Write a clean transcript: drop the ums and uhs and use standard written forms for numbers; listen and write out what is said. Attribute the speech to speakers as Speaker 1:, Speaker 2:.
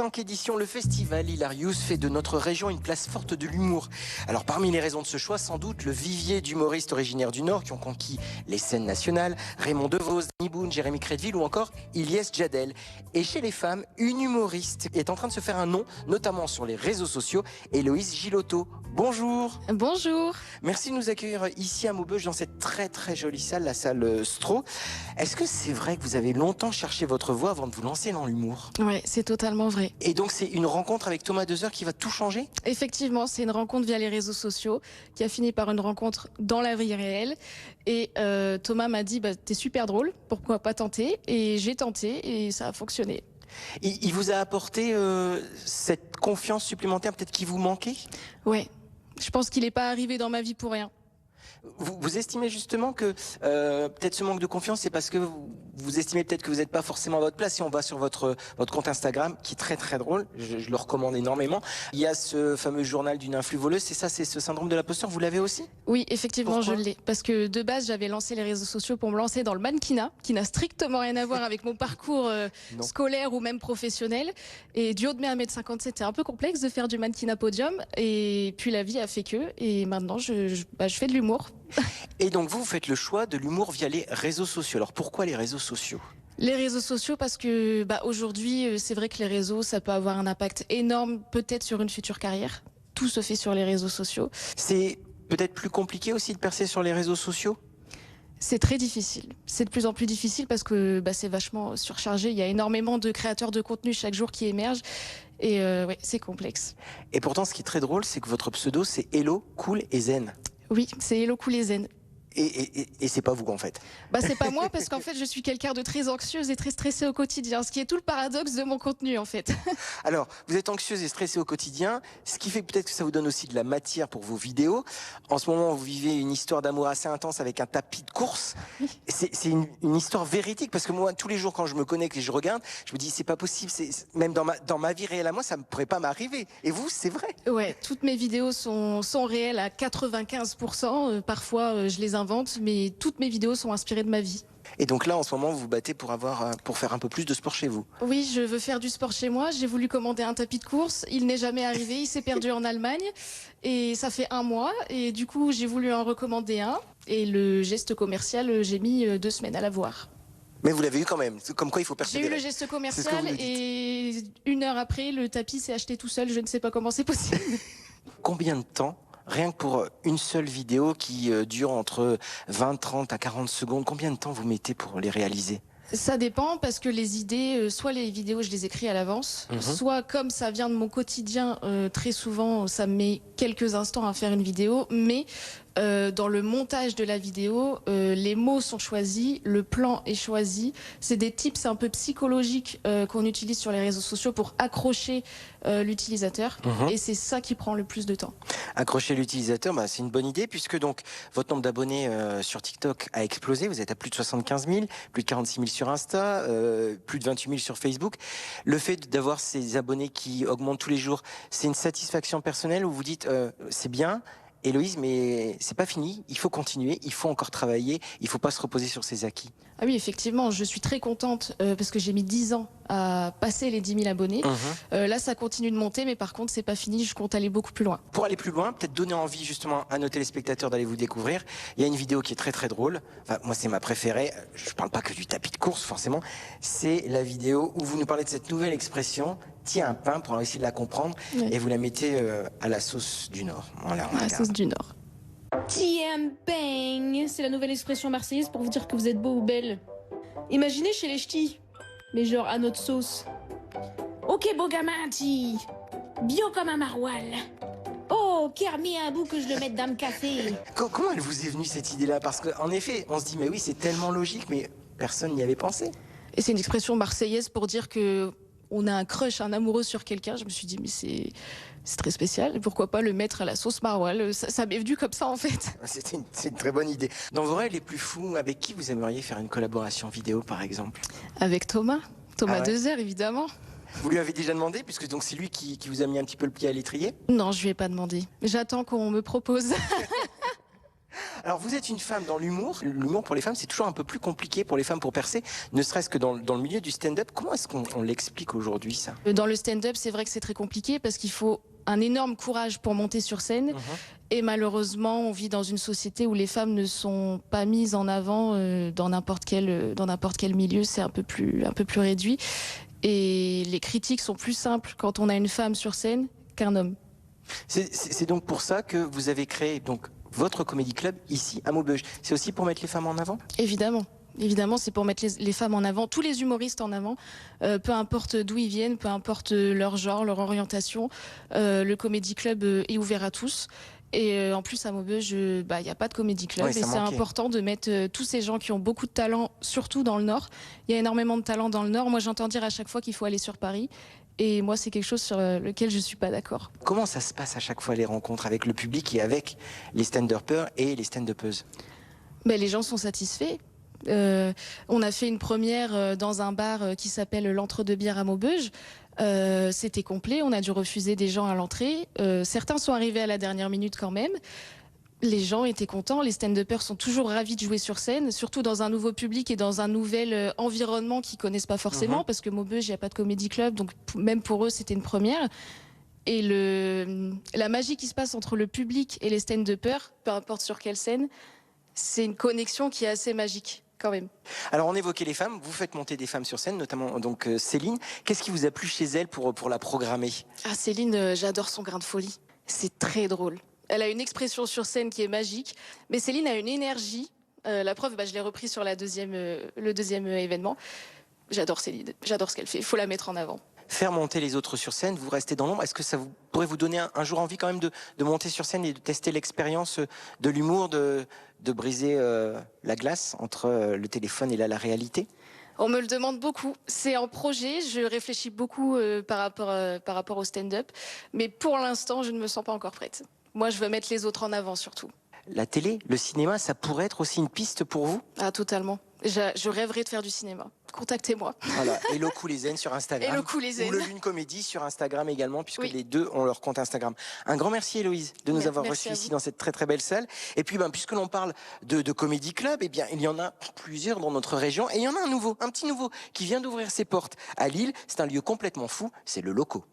Speaker 1: 5 éditions, le festival Hilarious fait de notre région une place forte de l'humour. Alors parmi les raisons de ce choix, sans doute le vivier d'humoristes originaires du Nord qui ont conquis les scènes nationales, Raymond DeVos, Danny Boone, Jérémy Crédville ou encore Ilyes Djadel. Et chez les femmes, une humoriste est en train de se faire un nom, notamment sur les réseaux sociaux, Héloïse Gilotto. Bonjour.
Speaker 2: Bonjour.
Speaker 1: Merci de nous accueillir ici à Maubeuge dans cette très jolie salle, la salle Stro. Est-ce que c'est vrai que vous avez longtemps cherché votre voie avant de vous lancer dans l'humour?
Speaker 2: Oui, c'est totalement vrai.
Speaker 1: Et donc c'est une rencontre avec Thomas Dezer qui va tout changer?
Speaker 2: Effectivement, c'est une rencontre via les réseaux sociaux qui a fini par une rencontre dans la vie réelle. Et Thomas m'a dit, t'es super drôle, pourquoi pas tenter? Et j'ai tenté et ça a fonctionné.
Speaker 1: Il vous a apporté cette confiance supplémentaire peut-être qui vous manquait?
Speaker 2: Ouais, je pense qu'il n'est pas arrivé dans ma vie pour rien.
Speaker 1: Vous estimez justement que peut-être ce manque de confiance, c'est parce que vous estimez peut-être que vous n'êtes pas forcément à votre place. Si on va sur votre compte Instagram, qui est très drôle, je le recommande énormément, il y a ce fameux journal d'une influe voleuse, c'est ça, c'est ce syndrome de l'imposteur, vous l'avez aussi?
Speaker 2: Oui, effectivement,
Speaker 1: Pourquoi?
Speaker 2: je l'ai. Parce que de base, j'avais lancé les réseaux sociaux pour me lancer dans le mannequinat, qui n'a strictement rien à voir avec mon parcours scolaire ou même professionnel. Et du haut de mes 1m57, c'était un peu complexe de faire du mannequinat podium. Et puis la vie a fait que. Et maintenant, je fais de l'humour.
Speaker 1: Et donc vous faites le choix de l'humour via les réseaux sociaux. Alors pourquoi les réseaux sociaux?
Speaker 2: Les réseaux sociaux parce que aujourd'hui, c'est vrai que les réseaux, ça peut avoir un impact énorme peut-être sur une future carrière. Tout se fait sur les réseaux sociaux.
Speaker 1: C'est peut-être plus compliqué aussi de percer sur les réseaux sociaux?
Speaker 2: C'est très difficile. C'est de plus en plus difficile parce que c'est vachement surchargé. Il y a énormément de créateurs de contenu chaque jour qui émergent. Et ouais, c'est complexe.
Speaker 1: Et pourtant, ce qui est très drôle, c'est que votre pseudo, c'est Hello, Cool et Zen.
Speaker 2: Oui, c'est Hello Cool et Zen.
Speaker 1: Et c'est pas vous en fait?
Speaker 2: C'est pas moi parce qu'en fait je suis quelqu'un de très anxieuse et très stressée au quotidien, ce qui est tout le paradoxe de mon contenu en fait.
Speaker 1: Alors, vous êtes anxieuse et stressée au quotidien, ce qui fait peut-être que ça vous donne aussi de la matière pour vos vidéos. En ce moment, vous vivez une histoire d'amour assez intense avec un tapis de course. C'est une histoire véridique parce que moi, tous les jours quand je me connecte et je regarde, je me dis c'est pas possible, même dans ma vie réelle à moi, ça ne pourrait pas m'arriver. Et vous, c'est vrai?
Speaker 2: Ouais, toutes mes vidéos sont réelles à 95%. Parfois, je les invente, mais toutes mes vidéos sont inspirées de ma vie.
Speaker 1: Et donc là, en ce moment, vous vous battez pour faire un peu plus de sport chez vous?
Speaker 2: Oui, je veux faire du sport chez moi. J'ai voulu commander un tapis de course. Il n'est jamais arrivé. Il s'est perdu en Allemagne. Et ça fait 1 mois. Et du coup, j'ai voulu en recommander un. Et le geste commercial, j'ai mis 2 semaines à l'avoir.
Speaker 1: Mais vous l'avez eu quand même, comme quoi il faut persévérer.
Speaker 2: J'ai eu le geste commercial et 1 heure après, le tapis s'est acheté tout seul. Je ne sais pas comment c'est possible.
Speaker 1: Combien de temps, rien que pour une seule vidéo qui dure entre 20, 30 à 40 secondes, combien de temps vous mettez pour les réaliser?
Speaker 2: Ça dépend parce que les idées, soit les vidéos je les écris à l'avance, soit comme ça vient de mon quotidien, très souvent ça me met quelques instants à faire une vidéo, mais dans le montage de la vidéo, les mots sont choisis, le plan est choisi. C'est des tips un peu psychologiques qu'on utilise sur les réseaux sociaux pour accrocher l'utilisateur. Et c'est ça qui prend le plus de temps.
Speaker 1: Accrocher l'utilisateur, c'est une bonne idée puisque donc votre nombre d'abonnés sur TikTok a explosé. Vous êtes à plus de 75 000, plus de 46 000 sur Insta, plus de 28 000 sur Facebook. Le fait d'avoir ces abonnés qui augmentent tous les jours, c'est une satisfaction personnelle où vous dites c'est bien, Héloïse, mais c'est pas fini, il faut continuer, il faut encore travailler, il faut pas se reposer sur ses acquis.
Speaker 2: Ah oui, effectivement, je suis très contente parce que j'ai mis 10 ans à passer les 10 000 abonnés. Là, ça continue de monter, mais par contre, c'est pas fini, je compte aller beaucoup plus loin.
Speaker 1: Pour aller plus loin, peut-être donner envie justement à nos téléspectateurs d'aller vous découvrir, il y a une vidéo qui est très drôle, enfin, moi c'est ma préférée, je parle pas que du tapis de course forcément, c'est la vidéo où vous nous parlez de cette nouvelle expression, tiens un pain, pour essayer de la comprendre, et vous la mettez à la sauce du Nord. Voilà,
Speaker 2: à la sauce du Nord. Tiens bang, c'est la nouvelle expression marseillaise pour vous dire que vous êtes beau ou belle. Imaginez chez les ch'tis, mais genre à notre sauce. Ok beau gamin, ti, bio comme un maroilles. Oh, qui a remis un bout que je le mette dans le café.
Speaker 1: Comment elle vous est venue cette idée-là? Parce qu'en effet, on se dit mais oui c'est tellement logique, mais personne n'y avait pensé.
Speaker 2: Et c'est une expression marseillaise pour dire que on a un crush, un amoureux sur quelqu'un. Je me suis dit mais c'est très spécial, pourquoi pas le mettre à la sauce maroilles? Ça m'est venu comme ça en fait.
Speaker 1: C'est une très bonne idée. Dans vos rêves les plus fous, avec qui vous aimeriez faire une collaboration vidéo par exemple?
Speaker 2: Avec Thomas Dezer évidemment.
Speaker 1: Vous lui avez déjà demandé, puisque donc c'est lui qui vous a mis un petit peu le pied à l'étrier?
Speaker 2: Non, je lui ai pas demandé. J'attends qu'on me propose.
Speaker 1: Alors vous êtes une femme dans l'humour. L'humour pour les femmes, c'est toujours un peu plus compliqué pour les femmes pour percer, ne serait-ce que dans le milieu du stand-up. Comment est-ce qu'on l'explique aujourd'hui, ça?
Speaker 2: Dans le stand-up, c'est vrai que c'est très compliqué parce qu'il faut un énorme courage pour monter sur scène. Et malheureusement, on vit dans une société où les femmes ne sont pas mises en avant dans n'importe quel milieu. C'est un peu plus réduit. Et les critiques sont plus simples quand on a une femme sur scène qu'un homme.
Speaker 1: C'est donc pour ça que vous avez créé donc votre comédie club ici à Maubeuge. C'est aussi pour mettre les femmes en avant?
Speaker 2: Évidemment. Évidemment, c'est pour mettre les femmes en avant, tous les humoristes en avant, peu importe d'où ils viennent, peu importe leur genre, leur orientation. Le comédie club est ouvert à tous. Et en plus, à Maubeuge, il n'y a pas de comédie club.
Speaker 1: Oui,
Speaker 2: et c'est important de mettre tous ces gens qui ont beaucoup de talent, surtout dans le Nord. Il y a énormément de talent dans le Nord. Moi, j'entends dire à chaque fois qu'il faut aller sur Paris. Et moi, c'est quelque chose sur lequel je ne suis pas d'accord.
Speaker 1: Comment ça se passe à chaque fois, les rencontres avec le public et avec les stand-uppers et les stand-uppeuses?
Speaker 2: Les gens sont satisfaits. On a fait une première dans un bar qui s'appelle l'Entre-deux-Bières à Maubeuge. C'était complet, on a dû refuser des gens à l'entrée. Certains sont arrivés à la dernière minute quand même. Les gens étaient contents, les stand-uppers sont toujours ravis de jouer sur scène, surtout dans un nouveau public et dans un nouvel environnement qu'ils connaissent pas forcément, parce que Maubeuge, il n'y a pas de comédie club, donc même pour eux, c'était une première. Et la magie qui se passe entre le public et les stand-uppers, peu importe sur quelle scène, c'est une connexion qui est assez magique. Quand même.
Speaker 1: Alors on évoquait les femmes, vous faites monter des femmes sur scène, notamment donc Céline. Qu'est-ce qui vous a plu chez elle pour la programmer?
Speaker 2: Ah, Céline, j'adore son grain de folie. C'est très drôle. Elle a une expression sur scène qui est magique, mais Céline a une énergie. La preuve, je l'ai repris sur le deuxième événement. J'adore Céline, j'adore ce qu'elle fait. Il faut la mettre en avant.
Speaker 1: Faire monter les autres sur scène, vous restez dans l'ombre. Est-ce que ça pourrait vous donner un jour envie quand même de monter sur scène et de tester l'expérience de l'humour, de briser la glace entre le téléphone et la réalité?
Speaker 2: On me le demande beaucoup. C'est en projet. Je réfléchis beaucoup par rapport au stand-up. Mais pour l'instant, je ne me sens pas encore prête. Moi, je veux mettre les autres en avant surtout.
Speaker 1: La télé, le cinéma, ça pourrait être aussi une piste pour vous?
Speaker 2: Ah, totalement. Je rêverais de faire du cinéma. Contactez-moi.
Speaker 1: Voilà, Hello Coolizen sur Instagram.
Speaker 2: Hello Coolizen.
Speaker 1: Ou le Lune Comédie sur Instagram également, puisque
Speaker 2: oui.
Speaker 1: Les deux ont leur compte Instagram. Un grand merci Héloïse de nous avoir reçus ici dans cette très très belle salle. Et puis puisque l'on parle de comédie club, eh bien il y en a plusieurs dans notre région. Et il y en a un petit nouveau, qui vient d'ouvrir ses portes à Lille. C'est un lieu complètement fou, c'est le Loco.